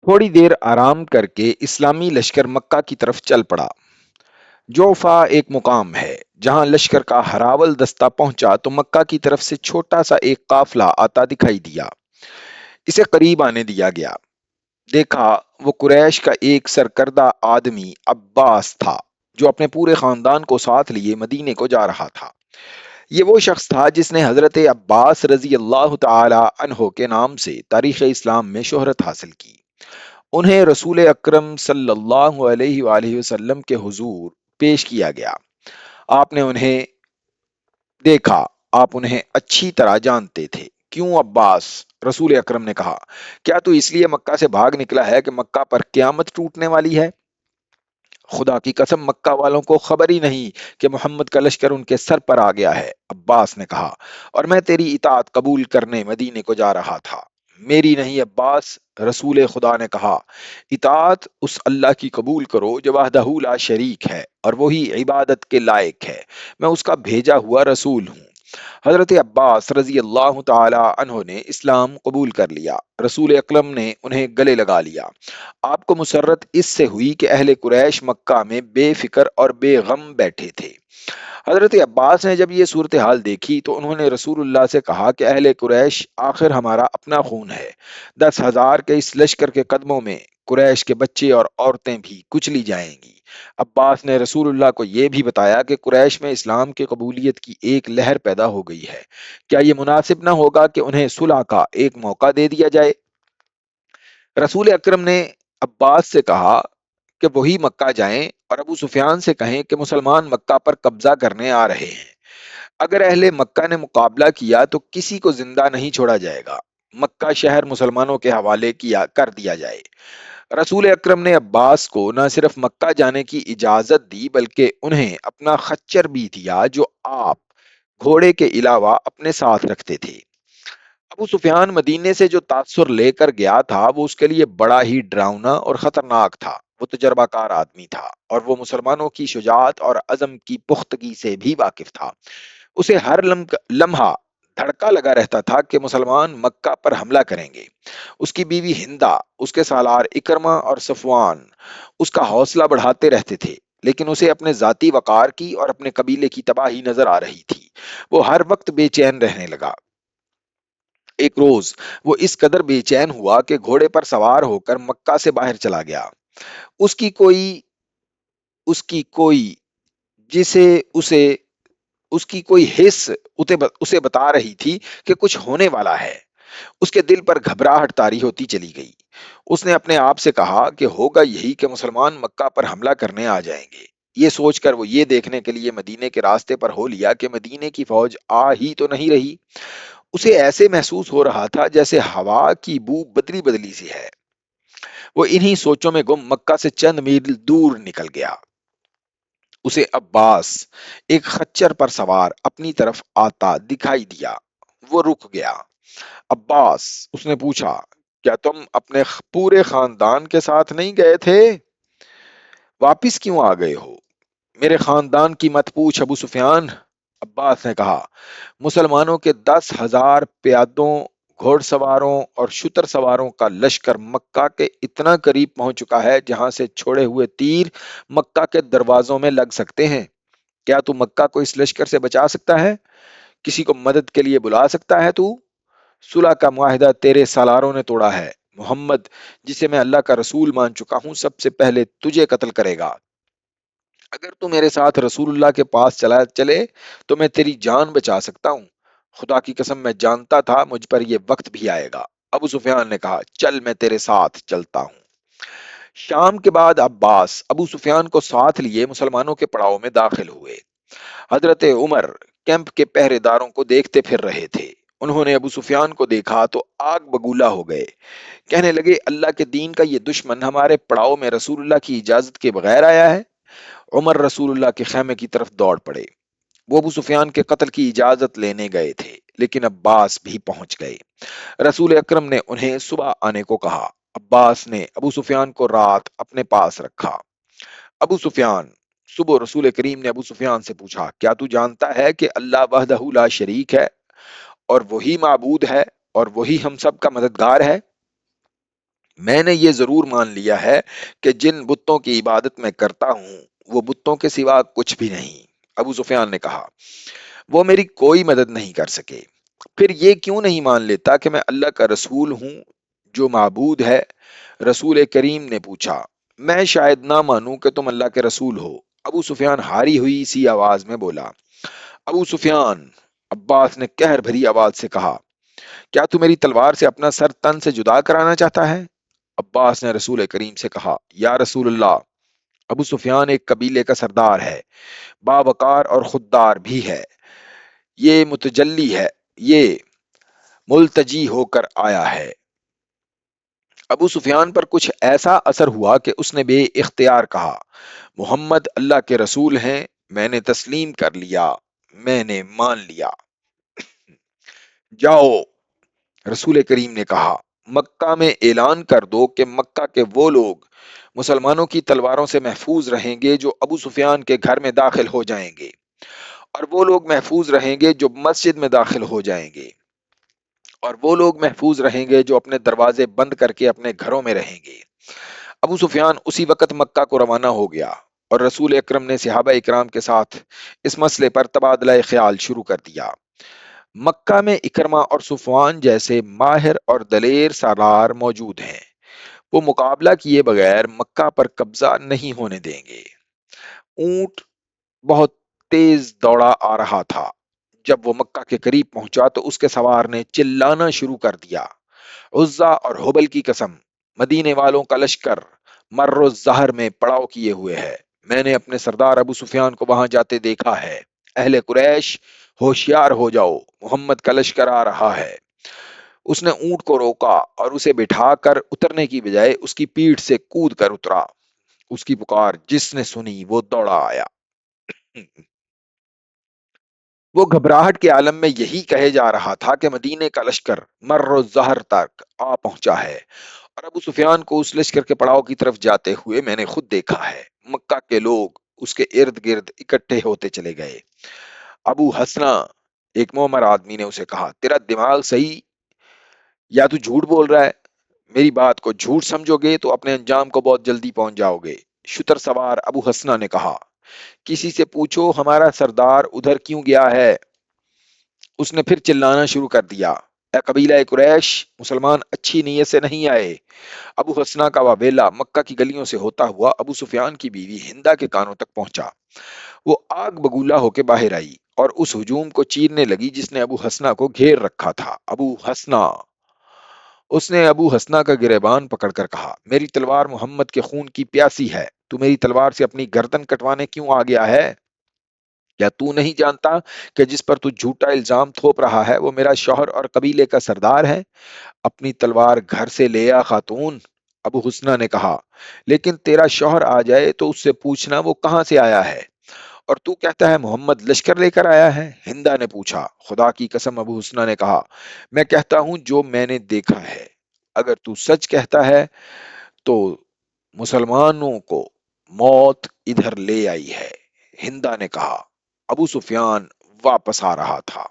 تھوڑی دیر آرام کر کے اسلامی لشکر مکہ کی طرف چل پڑا۔ جوفا ایک مقام ہے جہاں لشکر کا ہراول دستہ پہنچا تو مکہ کی طرف سے چھوٹا سا ایک قافلہ آتا دکھائی دیا۔ اسے قریب آنے دیا گیا۔ دیکھا وہ قریش کا ایک سرکردہ آدمی عباس تھا جو اپنے پورے خاندان کو ساتھ لیے مدینے کو جا رہا تھا۔ یہ وہ شخص تھا جس نے حضرت عباس رضی اللہ تعالی عنہ کے نام سے تاریخ اسلام میں شہرت حاصل کی۔ انہیں رسول اکرم صلی اللہ علیہ وآلہ وسلم کے حضور پیش کیا گیا۔ آپ نے انہیں دیکھا، آپ انہیں اچھی طرح جانتے تھے۔ کیوں عباس؟ رسول اکرم نے کہا، کیا تو اس لیے مکہ سے بھاگ نکلا ہے کہ مکہ پر قیامت ٹوٹنے والی ہے؟ خدا کی قسم مکہ والوں کو خبر ہی نہیں کہ محمد کا لشکر ان کے سر پر آ گیا ہے، عباس نے کہا، اور میں تیری اطاعت قبول کرنے مدینے کو جا رہا تھا۔ میری نہیں عباس، رسول خدا نے کہا، اطاعت اس اللہ کی قبول کرو جو وحدہ لا شریک ہے اور وہی عبادت کے لائق ہے۔ میں اس کا بھیجا ہوا رسول ہوں۔ حضرت عباس رضی اللہ تعالی عنہ نے اسلام قبول کر لیا۔ رسول اکرم نے انہیں گلے لگا لیا۔ آپ کو مسرت اس سے ہوئی کہ اہل قریش مکہ میں بے فکر اور بے غم بیٹھے تھے۔ حضرت عباس نے جب یہ صورتحال دیکھی تو انہوں نے رسول اللہ سے کہا کہ اہل قریش آخر ہمارا اپنا خون ہے۔ 10,000 کے اس لشکر کے قدموں میں قریش کے بچے اور عورتیں بھی کچلی جائیں گی۔ عباس نے رسول اللہ کو یہ بھی بتایا کہ قریش میں اسلام کی قبولیت کی ایک لہر پیدا ہو گئی ہے۔ کیا یہ مناسب نہ ہوگا کہ انہیں صلح کا ایک موقع دے دیا جائے؟ رسول اکرم نے عباس سے کہا کہ وہی مکہ جائیں اور ابو سفیان سے کہیں کہ مسلمان مکہ پر قبضہ کرنے آ رہے ہیں۔ اگر اہل مکہ نے مقابلہ کیا تو کسی کو زندہ نہیں چھوڑا جائے گا۔ مکہ شہر مسلمانوں کے حوالے کر دیا جائے۔ رسول اکرم نے عباس کو نہ صرف مکہ جانے کی اجازت دی بلکہ انہیں اپنا خچر بھی دیا جو آپ گھوڑے کے علاوہ اپنے ساتھ رکھتے تھے۔ ابو سفیان مدینے سے جو تاثر لے کر گیا تھا وہ اس کے لیے بڑا ہی ڈراؤنا اور خطرناک تھا۔ وہ تجربہ کار آدمی تھا اور وہ مسلمانوں کی شجاعت اور عزم کی پختگی سے بھی واقف تھا۔ اسے ہر لمحہ دھڑکا لگا رہتا تھا کہ مسلمان مکہ پر حملہ کریں گے۔ اس کی بیوی ہندا، اس کے سالار اکرمہ اور صفوان اس کا حوصلہ بڑھاتے رہتے تھے، لیکن اسے اپنے ذاتی وقار کی اور اپنے قبیلے کی تباہی نظر آ رہی تھی۔ وہ ہر وقت بے چین رہنے لگا۔ ایک روز وہ اس قدر بے چین ہوا کہ گھوڑے پر سوار ہو کر مکہ سے باہر چلا گیا۔ اس کی کوئی اس کی کوئی جسے اسے اس کی کوئی حس اسے بتا رہی تھی کہ کچھ ہونے والا ہے۔ اس کے دل پر گھبراہٹ طاری ہوتی چلی گئی۔ اس نے اپنے آپ سے کہا کہ ہوگا یہی کہ مسلمان مکہ پر حملہ کرنے آ جائیں گے۔ یہ سوچ کر وہ یہ دیکھنے کے لیے مدینے کے راستے پر ہو لیا کہ مدینے کی فوج آ ہی تو نہیں رہی۔ اسے ایسے محسوس ہو رہا تھا جیسے ہوا کی بو بدلی بدلی سی ہے۔ وہ انہی سوچوں میں گم مکہ سے چند میل دور نکل گیا۔ اسے عباس ایک خچر پر سوار اپنی طرف آتا دکھائی دیا۔ وہ رک گیا۔ عباس، اس نے پوچھا، کیا تم اپنے پورے خاندان کے ساتھ نہیں گئے تھے؟ واپس کیوں آ گئے ہو؟ میرے خاندان کی مت پوچھ ابو سفیان، عباس نے کہا۔ مسلمانوں کے 10,000 پیادوں، گھوڑ سواروں اور شتر سواروں کا لشکر مکہ کے اتنا قریب پہنچ چکا ہے جہاں سے چھوڑے ہوئے تیر مکہ کے دروازوں میں لگ سکتے ہیں۔ کیا تو مکہ کو اس لشکر سے بچا سکتا ہے؟ کسی کو مدد کے لیے بلا سکتا ہے تو؟ صلح کا معاہدہ تیرے سالاروں نے توڑا ہے۔ محمد، جسے میں اللہ کا رسول مان چکا ہوں، سب سے پہلے تجھے قتل کرے گا۔ اگر تو میرے ساتھ رسول اللہ کے پاس چلے تو میں تیری جان بچا سکتا ہوں۔ خدا کی قسم میں جانتا تھا مجھ پر یہ وقت بھی آئے گا۔ ابو سفیان نے کہا، چل میں تیرے ساتھ چلتا ہوں۔ شام کے بعد عباس ابو سفیان کو ساتھ لیے مسلمانوں کے پڑاؤ میں داخل ہوئے۔ حضرت عمر کیمپ کے پہرے داروں کو دیکھتے پھر رہے تھے۔ انہوں نے ابو سفیان کو دیکھا تو آگ بگولا ہو گئے۔ کہنے لگے، اللہ کے دین کا یہ دشمن ہمارے پڑاؤ میں رسول اللہ کی اجازت کے بغیر آیا ہے۔ عمر رسول اللہ کے خیمے کی طرف دوڑ پڑے۔ وہ ابو سفیان کے قتل کی اجازت لینے گئے تھے لیکن عباس بھی پہنچ گئے۔ رسول اکرم نے انہیں صبح آنے کو کہا۔ عباس نے ابو سفیان کو رات اپنے پاس رکھا۔ ابو سفیان، صبح رسول کریم نے ابو سفیان سے پوچھا، کیا تو جانتا ہے کہ اللہ وحدہ لا شریک ہے اور وہی معبود ہے اور وہی ہم سب کا مددگار ہے؟ میں نے یہ ضرور مان لیا ہے کہ جن بتوں کی عبادت میں کرتا ہوں وہ بتوں کے سوا کچھ بھی نہیں۔ ابو سفیان نے کہا، وہ میری کوئی مدد نہیں کر سکے۔ پھر یہ کیوں نہیں مان لیتا کہ میں اللہ کا رسول ہوں جو معبود ہے؟ رسول کریم نے پوچھا، میں شاید نہ مانوں کہ تم اللہ کے رسول ہو۔ ابو سفیان ہاری ہوئی سی آواز میں بولا، ابو سفیان، عباس نے قہر بھری آواز سے کہا، کیا تو میری تلوار سے اپنا سر تن سے جدا کرانا چاہتا ہے؟ عباس نے رسول کریم سے کہا، یا رسول اللہ، ابو سفیان ایک قبیلے کا سردار ہے، باوقار اور خوددار بھی ہے، یہ متجلی ہے، یہ ملتجی ہو کر آیا ہے۔ ابو سفیان پر کچھ ایسا اثر ہوا کہ اس نے بے اختیار کہا، محمد اللہ کے رسول ہیں، میں نے تسلیم کر لیا، میں نے مان لیا۔ جاؤ، رسول کریم نے کہا، مکہ میں اعلان کر دو کہ مکہ کے وہ لوگ مسلمانوں کی تلواروں سے محفوظ رہیں گے جو ابو سفیان کے گھر میں داخل ہو جائیں گے، اور وہ لوگ محفوظ رہیں گے جو مسجد میں داخل ہو جائیں گے، اور وہ لوگ محفوظ رہیں گے جو اپنے دروازے بند کر کے اپنے گھروں میں رہیں گے۔ ابو سفیان اسی وقت مکہ کو روانہ ہو گیا، اور رسول اکرم نے صحابہ اکرام کے ساتھ اس مسئلے پر تبادلہ خیال شروع کر دیا۔ مکہ میں اکرمہ اور صفوان جیسے ماہر اور دلیر سالار موجود ہیں، وہ مقابلہ کیے بغیر مکہ پر قبضہ نہیں ہونے دیں گے۔ اونٹ بہت تیز دوڑا آ رہا تھا۔ جب وہ مکہ کے قریب پہنچا تو اس کے سوار نے چلانا شروع کر دیا، عزا اور حبل کی قسم، مدینے والوں کا لشکر مر و زہر میں پڑاؤ کیے ہوئے ہے۔ میں نے اپنے سردار ابو سفیان کو وہاں جاتے دیکھا ہے۔ اہل قریش، ہوشیار ہو جاؤ، محمد کا لشکر آ رہا ہے۔ اس نے اونٹ کو روکا اور اسے بٹھا کر اترنے کی بجائے اس کی پیٹھ سے کود کر اترا۔ اس کی پکار جس نے سنی وہ دوڑا آیا۔ وہ گھبراہٹ کے عالم میں یہی کہے جا رہا تھا کہ مدینے کا لشکر مر و زہر تک آ پہنچا ہے، اور ابو سفیان کو اس لشکر کے پڑاؤ کی طرف جاتے ہوئے میں نے خود دیکھا ہے۔ مکہ کے لوگ اس کے ارد گرد اکٹھے ہوتے چلے گئے۔ ابو حسنہ، ایک مومر آدمی نے اسے کہا، تیرا دماغ صحیح یا تو جھوٹ بول رہا ہے؟ میری بات کو جھوٹ سمجھو گے تو اپنے انجام کو بہت جلدی پہنچ جاؤ گے۔ شتر سوار ابو حسنہ نے کہا، کسی سے پوچھو ہمارا سردار ادھر کیوں گیا ہے۔ اس نے پھر چلانا شروع کر دیا، اے قبیلہ قریش، مسلمان اچھی نیت سے نہیں آئے۔ ابو حسنہ کا واویلا مکہ کی گلیوں سے ہوتا ہوا ابو سفیان کی بیوی ہندا کے کانوں تک پہنچا۔ وہ آگ بگولا ہو کے باہر آئی اور اس ہجوم کو چیرنے لگی جس نے ابو حسنہ کو گھیر رکھا تھا۔ اس نے ابو حسنہ کا گریبان پکڑ کر کہا، میری تلوار محمد کے خون کی پیاسی ہے، تو میری تلوار سے اپنی گردن کٹوانے کیوں آ گیا ہے؟ کیا تو نہیں جانتا کہ جس پر تو جھوٹا الزام تھوپ رہا ہے وہ میرا شوہر اور قبیلے کا سردار ہے؟ اپنی تلوار گھر سے لے آ خاتون، ابو حسنہ نے کہا، لیکن تیرا شوہر آ جائے تو اس سے پوچھنا وہ کہاں سے آیا ہے، اور تو کہتا ہے محمد لشکر لے کر آیا ہے؟ ہندا نے پوچھا۔ خدا کی قسم، ابو حسنہ نے کہا، میں کہتا ہوں جو میں نے دیکھا ہے، اگر تو سچ کہتا ہے تو مسلمانوں کو موت ادھر لے آئی ہے۔ ہندا نے کہا، ابو سفیان واپس آ رہا تھا۔